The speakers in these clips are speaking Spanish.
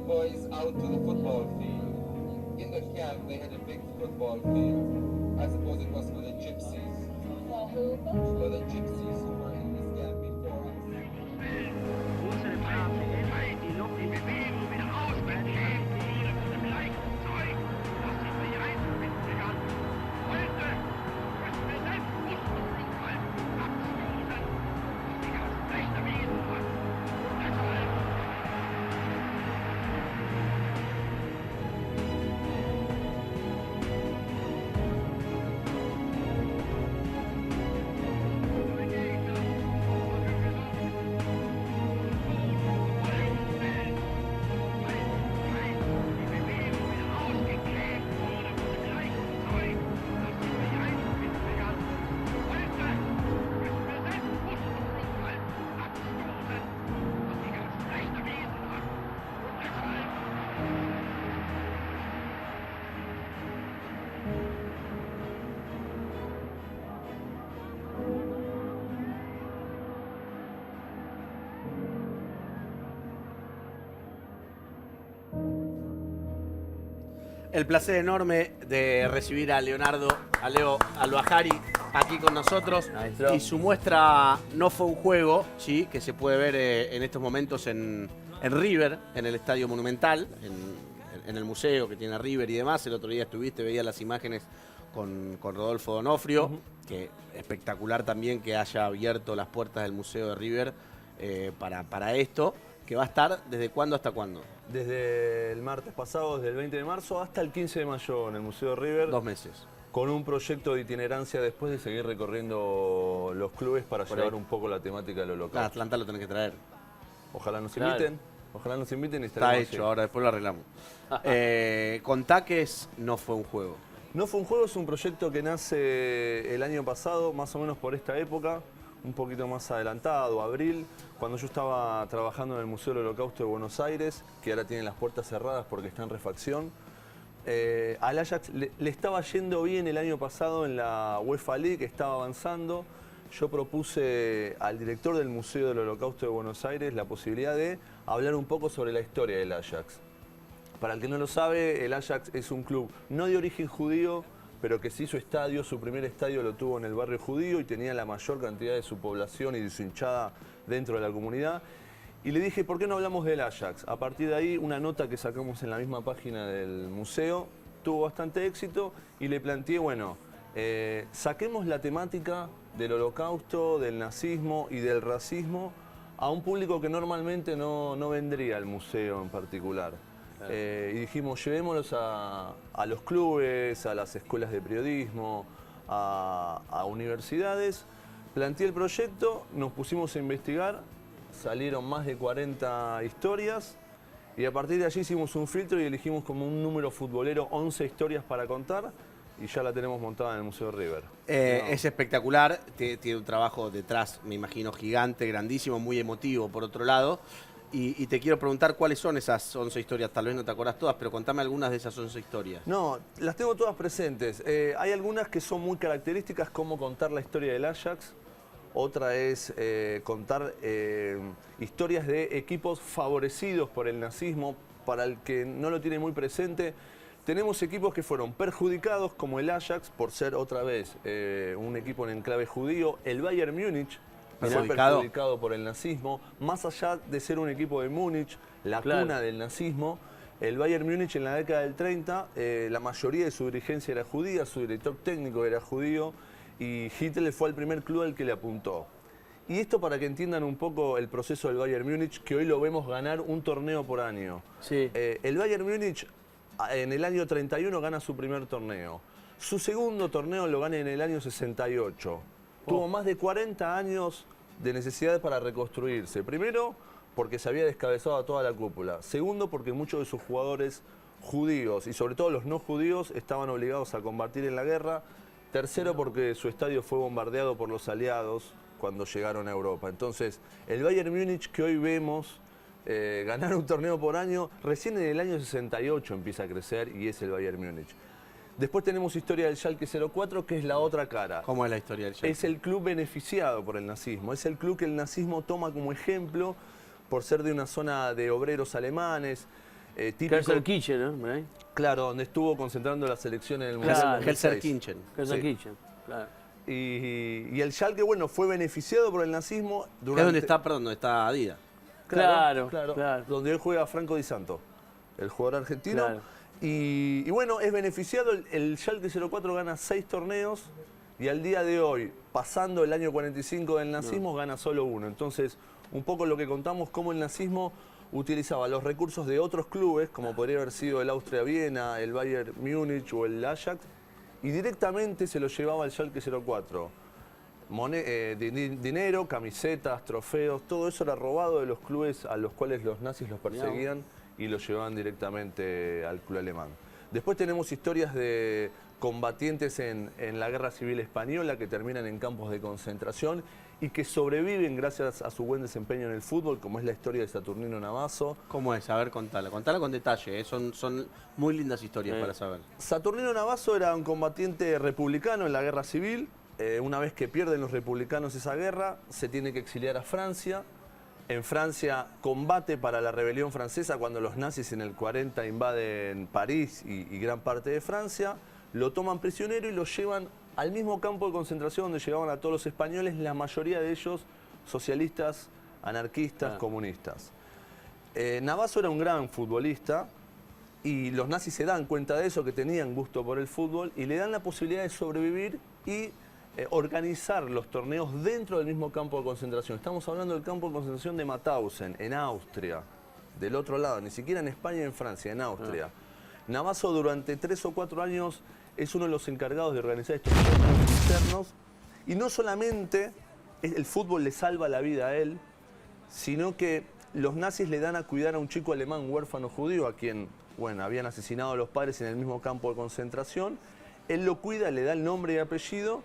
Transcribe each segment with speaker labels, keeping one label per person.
Speaker 1: boys out to the football field. In the camp, they had a big football field. I suppose it was for the gypsies.
Speaker 2: For who?
Speaker 1: For the gypsies who were in this camp before us.
Speaker 3: El placer enorme de recibir a Leonardo, a Leo Albajari, aquí con nosotros.
Speaker 4: Maestro.
Speaker 3: Y su muestra No Fue un Juego, ¿sí? Que se puede ver en estos momentos en River, en el Estadio Monumental, en el museo que tiene River y demás. El otro día estuviste, veía las imágenes con Rodolfo Donofrio, que espectacular también que haya abierto las puertas del Museo de River para esto, que va a estar ¿desde cuándo hasta cuándo?
Speaker 4: Desde el martes pasado, desde el 20 de marzo hasta el 15 de mayo en el Museo de River.
Speaker 3: 2 meses.
Speaker 4: Con un proyecto de itinerancia después de seguir recorriendo los clubes para llevar un poco la temática de lo
Speaker 3: A
Speaker 4: local.
Speaker 3: Atlanta lo tenés que traer.
Speaker 4: Ojalá nos
Speaker 3: Claro.
Speaker 4: inviten. Ojalá nos inviten y
Speaker 3: Está
Speaker 4: estaremos
Speaker 3: hecho,
Speaker 4: así.
Speaker 3: ahora después lo arreglamos. Contá que No Fue un Juego.
Speaker 4: No Fue un Juego es un proyecto que nace el año pasado, más o menos por esta época, un poquito más adelantado, abril, cuando yo estaba trabajando en el Museo del Holocausto de Buenos Aires, que ahora tiene las puertas cerradas porque está en refacción. Al Ajax le estaba yendo bien el año pasado en la UEFA League, estaba avanzando. Yo propuse al director del Museo del Holocausto de Buenos Aires la posibilidad de hablar un poco sobre la historia del Ajax. Para el que no lo sabe, el Ajax es un club no de origen judío, pero que sí su estadio, su primer estadio lo tuvo en el barrio judío y tenía la mayor cantidad de su población y de su hinchada dentro de la comunidad. Y le dije, ¿por qué no hablamos del Ajax? A partir de ahí, una nota que sacamos en la misma página del museo tuvo bastante éxito y le planteé, bueno, saquemos la temática del holocausto, del nazismo y del racismo a un público que normalmente no vendría al museo en particular. Y dijimos, llevémoslos a los clubes, a las escuelas de periodismo, a universidades. Planteé el proyecto, nos pusimos a investigar, salieron más de 40 historias y a partir de allí hicimos un filtro y elegimos como un número futbolero 11 historias para contar y ya la tenemos montada en el Museo de River.
Speaker 3: Es espectacular, tiene un trabajo detrás, me imagino, gigante, grandísimo, muy emotivo por otro lado. Y te quiero preguntar cuáles son esas 11 historias, tal vez no te acordás todas, pero contame algunas de esas 11 historias.
Speaker 4: No, las tengo todas presentes. Hay algunas que son muy características, como contar la historia del Ajax. Otra es contar historias de equipos favorecidos por el nazismo. Para el que no lo tiene muy presente, tenemos equipos que fueron perjudicados, como el Ajax, por ser otra vez un equipo en enclave judío. El Bayern Múnich fue perjudicado por el nazismo. Más allá de ser un equipo de Múnich, la cuna del nazismo, el Bayern Múnich en la década del 30, la mayoría de su dirigencia era judía, su director técnico era judío, y Hitler fue el primer club al que le apuntó. Y esto para que entiendan un poco el proceso del Bayern Múnich, que hoy lo vemos ganar un torneo por año.
Speaker 3: Sí.
Speaker 4: El Bayern Múnich en el año 31 gana su primer torneo. Su segundo torneo lo gana en el año 68. Tuvo más de 40 años de necesidad para reconstruirse. Primero, porque se había descabezado a toda la cúpula. Segundo, porque muchos de sus jugadores judíos, y sobre todo los no judíos, estaban obligados a combatir en la guerra. Tercero, porque su estadio fue bombardeado por los aliados cuando llegaron a Europa. Entonces, el Bayern Múnich que hoy vemos ganar un torneo por año, recién en el año 68 empieza a crecer y es el Bayern Múnich. Después tenemos historia del Schalke 04, que es la otra cara.
Speaker 3: ¿Cómo es la historia del Schalke?
Speaker 4: Es el club beneficiado por el nazismo. Es el club que el nazismo toma como ejemplo por ser de una zona de obreros alemanes. típico.
Speaker 2: Gelsenkirchen, ¿no? Por ahí.
Speaker 4: Claro, donde estuvo concentrando la selección en el
Speaker 2: Claro.
Speaker 4: Mundial del 2006.
Speaker 3: Gelsenkirchen.
Speaker 2: Gelsenkirchen, claro.
Speaker 4: Y el Schalke, bueno, fue beneficiado por el nazismo
Speaker 3: Que es
Speaker 4: durante...
Speaker 3: donde está, perdón, donde está Adidas.
Speaker 2: Claro.
Speaker 4: Donde hoy juega Franco Di Santo, el jugador argentino.
Speaker 2: Claro.
Speaker 4: Y bueno, es beneficiado, el Schalke 04 gana 6 torneos y al día de hoy, pasando el año 45 del nazismo, gana solo uno. Entonces, un poco lo que contamos, cómo el nazismo utilizaba los recursos de otros clubes, como podría haber sido el Austria Viena, el Bayern Múnich o el Ajax, y directamente se lo llevaba al Schalke 04. Dinero, camisetas, trofeos, todo eso era robado de los clubes a los cuales los nazis los perseguían y los llevaban directamente al club alemán. Después tenemos historias de combatientes en la Guerra Civil Española que terminan en campos de concentración y que sobreviven gracias a su buen desempeño en el fútbol, como es la historia de Saturnino Navazo.
Speaker 3: ¿Cómo es? A ver, contala. Contala con detalle, son muy lindas historias para saber.
Speaker 4: Saturnino Navazo era un combatiente republicano en la Guerra Civil. Una vez que pierden los republicanos esa guerra, se tiene que exiliar a Francia. En Francia combate para la rebelión francesa cuando los nazis en el 40 invaden París y gran parte de Francia. Lo toman prisionero y lo llevan al mismo campo de concentración donde llevaban a todos los españoles, la mayoría de ellos socialistas, anarquistas, comunistas. Navazo era un gran futbolista y los nazis se dan cuenta de eso, que tenían gusto por el fútbol y le dan la posibilidad de sobrevivir y organizar los torneos dentro del mismo campo de concentración. Estamos hablando del campo de concentración de Mauthausen, en Austria, del otro lado, ni siquiera en España y en Francia, en Austria. Navazo durante 3 o 4 años es uno de los encargados de organizar estos torneos internos y no solamente el fútbol le salva la vida a él, sino que los nazis le dan a cuidar a un chico alemán huérfano judío a quien, bueno, habían asesinado a los padres en el mismo campo de concentración. Él lo cuida, le da el nombre y apellido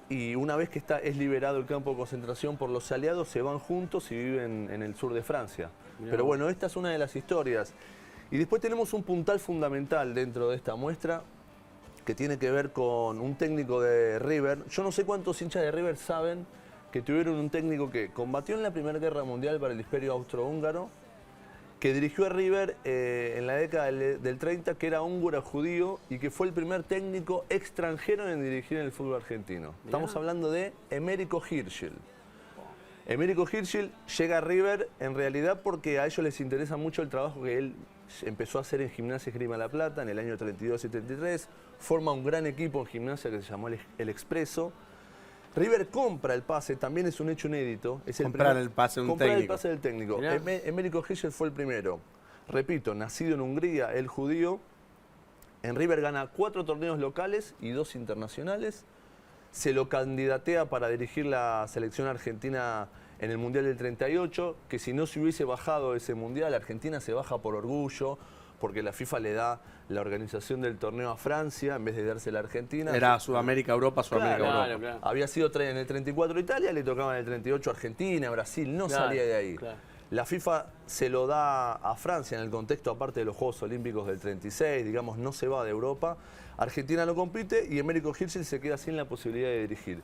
Speaker 4: y una vez que es liberado el campo de concentración por los aliados, se van juntos y viven en el sur de Francia. Pero bueno, esta es una de las historias. Y después tenemos un puntal fundamental dentro de esta muestra que tiene que ver con un técnico de River. Yo no sé cuántos hinchas de River saben que tuvieron un técnico que combatió en la Primera Guerra Mundial para el Imperio Austrohúngaro, que dirigió a River en la década del 30, que era húngaro judío y que fue el primer técnico extranjero en dirigir en el fútbol argentino. Estamos hablando de Emérico Hirschl. Emérico Hirschl llega a River en realidad porque a ellos les interesa mucho el trabajo que él empezó a hacer en Gimnasia Esgrima La Plata en el año 32 y 33, forma un gran equipo en Gimnasia que se llamó el Expreso. River compra el pase, también es un hecho inédito. Es
Speaker 3: Comprar el pase de un técnico.
Speaker 4: El pase del técnico. Emérico Hirschl fue el primero. Repito, nacido en Hungría, el judío. En River gana 4 torneos locales y 2 internacionales. Se lo candidatea para dirigir la selección argentina en el Mundial del 38, que si no se hubiese bajado ese Mundial, Argentina se baja por orgullo, porque la FIFA le da la organización del torneo a Francia en vez de dársela a Argentina.
Speaker 3: Era Sudamérica, Europa, Sudamérica, Europa.
Speaker 2: Claro.
Speaker 4: Había sido en el 34 Italia, le tocaba en el 38 Argentina, Brasil, no salía de ahí. La FIFA se lo da a Francia en el contexto aparte de los Juegos Olímpicos del 36, digamos, no se va de Europa. Argentina lo compite y Emérico Hirschl se queda sin la posibilidad de dirigir.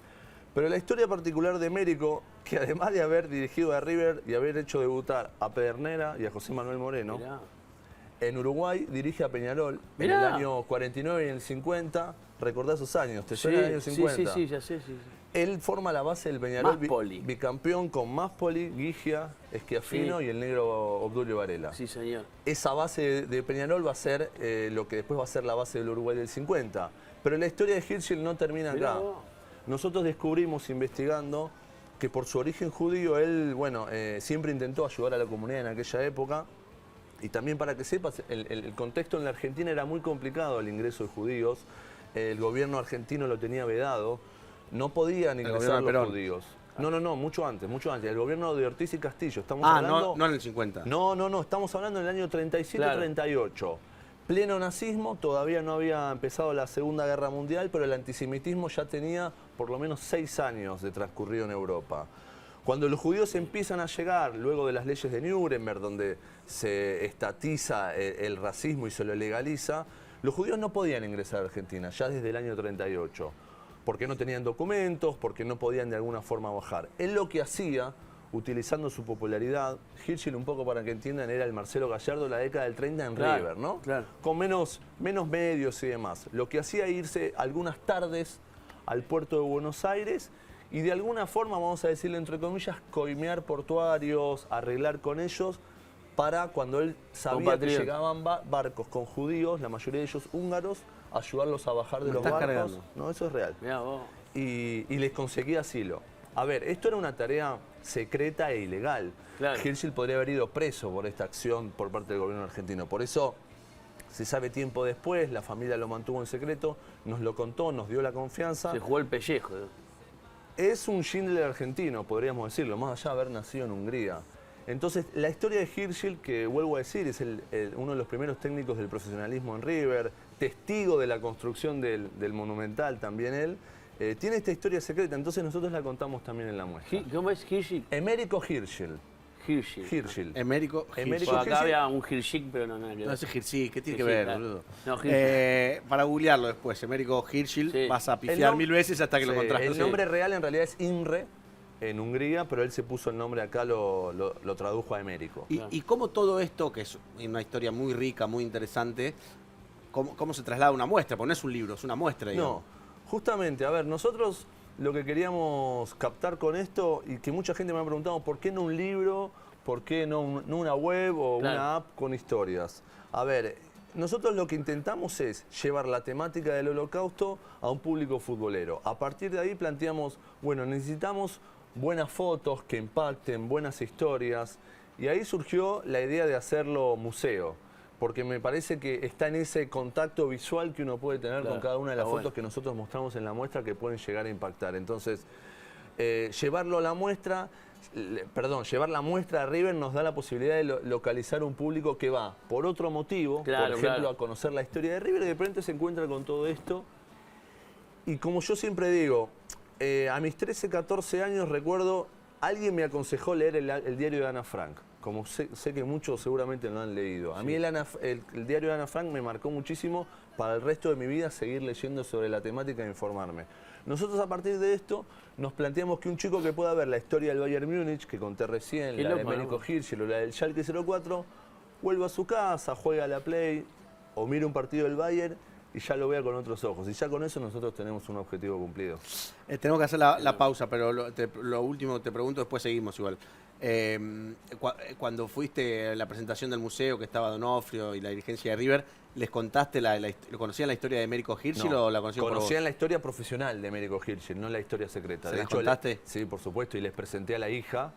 Speaker 4: Pero la historia particular de Emérico, que además de haber dirigido a River y haber hecho debutar a Pedernera y a José Manuel Moreno, en Uruguay dirige a Peñarol en el año 49 y en el 50. ¿Recordás esos años? ¿Te suena el año 50?
Speaker 2: Sí, ya sé.
Speaker 4: Él forma la base del Peñarol,
Speaker 2: Máspoli.
Speaker 4: bicampeón con Máspoli, Gigia, Schiaffino y el negro Obdulio Varela.
Speaker 2: Sí, señor.
Speaker 4: Esa base de Peñarol va a ser lo que después va a ser la base del Uruguay del 50. Pero la historia de Hirschl no termina acá. Nosotros descubrimos investigando que por su origen judío él, siempre intentó ayudar a la comunidad en aquella época. Y también para que sepas, el contexto en la Argentina era muy complicado el ingreso de judíos. El gobierno argentino lo tenía vedado. No podían ingresar los judíos. No, mucho antes. El gobierno de Ortiz y Castillo. Estamos hablando,
Speaker 3: no en el 50.
Speaker 4: No, estamos hablando del año 37-38. Pleno nazismo, todavía no había empezado la Segunda Guerra Mundial, pero el antisemitismo ya tenía por lo menos 6 años de transcurrido en Europa. Cuando los judíos empiezan a llegar, luego de las leyes de Nuremberg, donde se estatiza el racismo y se lo legaliza, los judíos no podían ingresar a Argentina, ya desde el año 38, porque no tenían documentos, porque no podían de alguna forma bajar. Él lo que hacía, utilizando su popularidad. Hirschel, un poco para que entiendan, era el Marcelo Gallardo de la década del 30 en
Speaker 2: Claro,
Speaker 4: River, ¿no?
Speaker 2: claro.
Speaker 4: Con menos medios y demás. Lo que hacía irse algunas tardes al puerto de Buenos Aires y de alguna forma, vamos a decirlo entre comillas, coimear portuarios, arreglar con ellos para cuando él sabía que
Speaker 2: Compatriota.
Speaker 4: llegaban barcos con judíos, la mayoría de ellos húngaros, ayudarlos a bajar de
Speaker 3: Me
Speaker 4: los
Speaker 3: estás
Speaker 4: barcos.
Speaker 3: cargando.
Speaker 4: No, eso es real.
Speaker 2: Mirá vos.
Speaker 4: Y les conseguía asilo. A ver, esto era una tarea secreta e ilegal.
Speaker 2: Claro.
Speaker 4: Hirschel podría haber ido preso por esta acción por parte del gobierno argentino. Por eso, se sabe tiempo después, la familia lo mantuvo en secreto, nos lo contó, nos dio la confianza.
Speaker 2: Se jugó el pellejo.
Speaker 4: Es un Schindler argentino, podríamos decirlo, más allá de haber nacido en Hungría. Entonces, la historia de Hirschel, que vuelvo a decir, es uno de los primeros técnicos del profesionalismo en River, testigo de la construcción del Monumental también él, tiene esta historia secreta, entonces nosotros la contamos también en la muestra.
Speaker 2: ¿Cómo es Hirschel?
Speaker 4: Emérico Hirschel.
Speaker 2: Hirschel.
Speaker 4: Hirschel.
Speaker 3: Emérico
Speaker 4: Emérico
Speaker 2: Bueno,
Speaker 3: Hirschel.
Speaker 2: acá
Speaker 4: Hirschel.
Speaker 2: había un Hirschel, pero no nada que ver.
Speaker 3: No, ese Hirschel, ¿qué tiene que
Speaker 2: Hirschel,
Speaker 3: ver,
Speaker 2: claro.
Speaker 3: boludo?
Speaker 2: No, Hirschel.
Speaker 3: Para googlearlo después, Emérico Hirschel,
Speaker 2: Sí.
Speaker 3: vas a
Speaker 4: El
Speaker 3: pifiar
Speaker 4: nom-
Speaker 3: 1000 veces hasta que lo
Speaker 4: Sí,
Speaker 3: encontrás.
Speaker 4: el
Speaker 3: Sí.
Speaker 4: nombre real en realidad es Imre en Hungría, pero él se puso el nombre acá, lo tradujo a Emérico.
Speaker 3: Y cómo todo esto, que es una historia muy rica, muy interesante, cómo se traslada a una muestra, porque no es un libro, es una muestra, digamos.
Speaker 4: No, justamente, a ver, nosotros lo que queríamos captar con esto, y que mucha gente me ha preguntado, ¿por qué no un libro? ¿Por qué no una web o
Speaker 2: Claro.
Speaker 4: una app con historias? A ver, nosotros lo que intentamos es llevar la temática del Holocausto a un público futbolero. A partir de ahí planteamos, bueno, necesitamos buenas fotos que impacten, buenas historias, y ahí surgió la idea de hacerlo museo. Porque me parece que está en ese contacto visual que uno puede tener
Speaker 2: Claro,
Speaker 4: con cada una de las
Speaker 2: está
Speaker 4: fotos
Speaker 2: bueno.
Speaker 4: que nosotros mostramos en la muestra que pueden llegar a impactar. Entonces, llevarlo a la muestra, llevar la muestra a River nos da la posibilidad de localizar un público que va por otro motivo,
Speaker 2: Claro,
Speaker 4: por ejemplo,
Speaker 2: claro.
Speaker 4: a conocer la historia de River y de repente se encuentra con todo esto. Y como yo siempre digo, a mis 13, 14 años recuerdo, alguien me aconsejó leer el diario de Ana Frank. Como sé que muchos seguramente lo han leído. A mí el diario de Ana Frank me marcó muchísimo para el resto de mi vida seguir leyendo sobre la temática e informarme. Nosotros a partir de esto nos planteamos que un chico que pueda ver la historia del Bayern Múnich, que conté recién,
Speaker 2: Qué
Speaker 4: la de
Speaker 2: loco,
Speaker 4: Emérico
Speaker 2: ¿no?
Speaker 4: Hirschel o la del Schalke 04, vuelva a su casa, juega a la Play o mire un partido del Bayern y ya lo vea con otros ojos. Y ya con eso nosotros tenemos un objetivo cumplido.
Speaker 3: Tenemos que hacer la pausa, pero lo último te pregunto, después seguimos igual. Cuando fuiste a la presentación del museo, que estaba Donofrio y la dirigencia de River, ¿les contaste, ¿lo conocían la historia de Emérico Hirschel o la conocían por vos?
Speaker 4: Conocían la historia profesional de Emérico Hirschel, no la historia secreta.
Speaker 3: ¿Se
Speaker 4: De
Speaker 3: las
Speaker 4: hecho,
Speaker 3: contaste?
Speaker 4: Sí, por supuesto, y les presenté a la hija,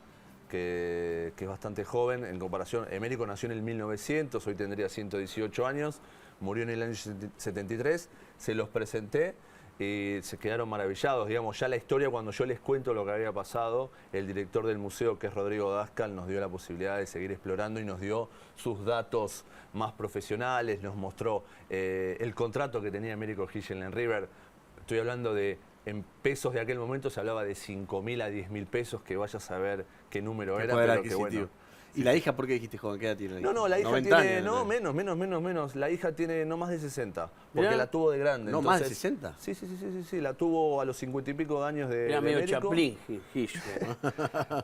Speaker 4: que es bastante joven en comparación. Emérico nació en el 1900, hoy tendría 118 años, murió en el año 73, se los presenté y se quedaron maravillados. Digamos, ya la historia, cuando yo les cuento lo que había pasado, el director del museo, que es Rodrigo Dascal, nos dio la posibilidad de seguir explorando y nos dio sus datos más profesionales, nos mostró el contrato que tenía Emérico Hirschel en River. Estoy hablando de, en pesos de aquel momento se hablaba de 5.000 a 10.000 pesos, que vaya a saber qué número
Speaker 3: Qué
Speaker 4: era,
Speaker 3: poder
Speaker 4: pero que
Speaker 3: adquisitivo.
Speaker 4: bueno.
Speaker 3: ¿Y la hija por qué dijiste joven? ¿Qué edad tiene la hija?
Speaker 4: No, la hija
Speaker 3: 90
Speaker 4: tiene,
Speaker 3: años,
Speaker 4: no, menos. La hija tiene no más de 60, porque
Speaker 2: Mirá.
Speaker 4: la tuvo de grande.
Speaker 3: ¿No, más de 60?
Speaker 4: Sí, la tuvo a los 50 y pico de años de
Speaker 2: Era medio
Speaker 4: Emérico.
Speaker 2: Chaplin, Hirschel.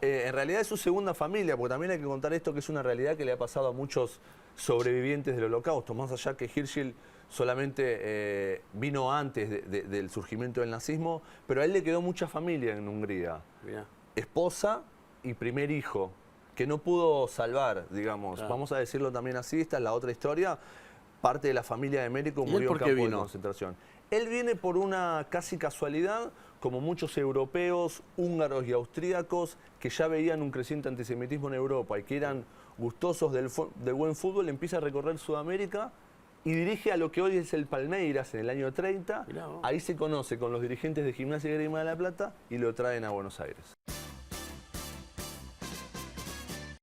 Speaker 4: En realidad es su segunda familia, porque también hay que contar esto, que es una realidad que le ha pasado a muchos sobrevivientes del Holocausto, más allá que Hirschel solamente vino antes del surgimiento del nazismo, pero a él le quedó mucha familia en Hungría.
Speaker 2: Mirá.
Speaker 4: Esposa y primer hijo, que no pudo salvar, digamos.
Speaker 2: Claro.
Speaker 4: Vamos a decirlo también así, esta es la otra historia. Parte de la familia de Emérico
Speaker 3: ¿Y él
Speaker 4: murió
Speaker 3: por
Speaker 4: en
Speaker 3: qué
Speaker 4: campo de
Speaker 3: vino?
Speaker 4: concentración. Él viene por una casi casualidad, como muchos europeos, húngaros y austríacos, que ya veían un creciente antisemitismo en Europa y que eran gustosos del buen fútbol, empieza a recorrer Sudamérica y dirige a lo que hoy es el Palmeiras en el año 30.
Speaker 2: Mirá vos.
Speaker 4: Ahí se conoce con los dirigentes de Gimnasia y Grima de la Plata y lo traen a Buenos Aires.